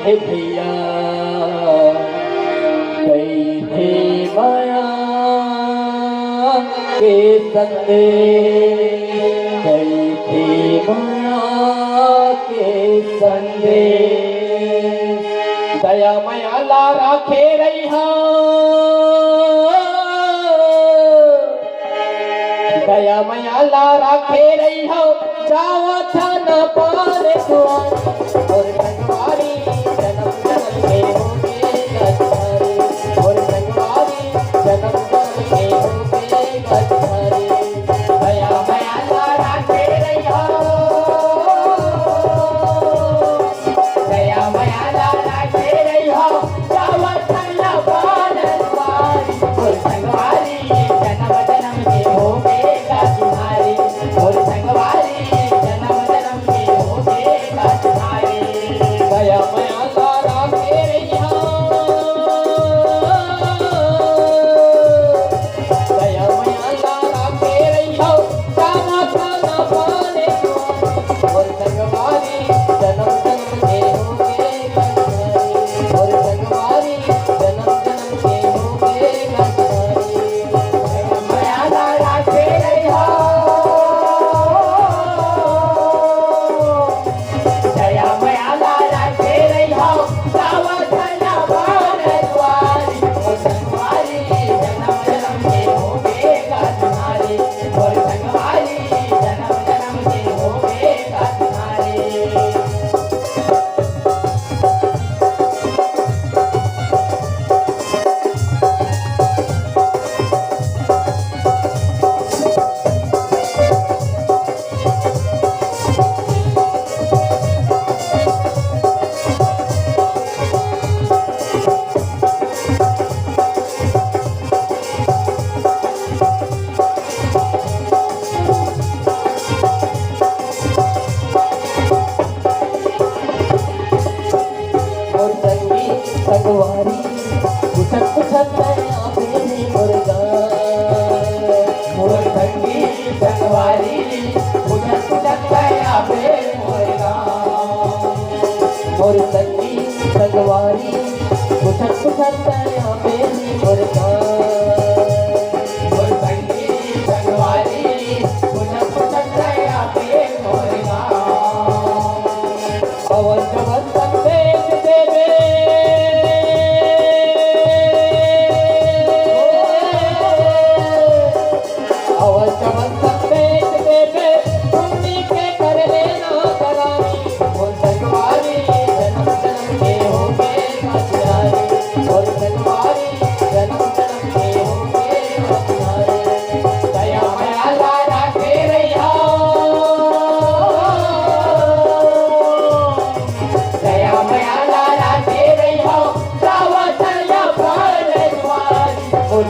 है भैया कई थे माया के संदेश, कई थे माया के संदेश। दया माया ला राखे रही हो, दया माया ला राखे रही हो, जावा था न पारे द्वार और संगवारी जन्म जन्म के होगे गद्दारी, और संगवारी जन्म जन्म के होगे गद्दारी। दया माया ला राखे रही हो, दया माया ला राखे रही हो, जावा था न पारे द्वार और संगवारी जन्म जन्म के होगे गद्दारी, और संगवारी जन्म जन्म के होगे गद्दारी। दया माया ला राखे रही हो, दया माया ला राखे रही हो, जाना खाना पाने को, और संगवारी जन्म जन्म के होगे गद्दारी, और संगवारी जन्म जन्म के होगे गद्दारी। दया माया ला राखे रही हो, दया माया ला राखे रही हो, जावा था न पारे द्वार और संगवारी जन्म जन्म के होगे गद्दारी, और संगवारी जन्म जन्म के होगे गद्दारी। और संगी संगवारी पुछत पुछत नया बेनी मुर्गा, और संगी संगवारी पुछत पुछत नया बेनी मुर्गा, और संगी संगवारी पुछत पुछत नया बेनी मुर्गा, और संगी संगवारी पुछत पुछत नया बेनी मुर्गा। अवन जवन संदेश देवे, अवन जवन संदेश देवे, सुनी के कर लेना करारी, और संगवारी जन्म जन्म के होगे गद्दारी, और संगवारी जन्म जन्म के होगे गद्दारी। दया माया ला राखे रही हो, दया माया ला राखे रही हो, जावा था न पारे द्वार और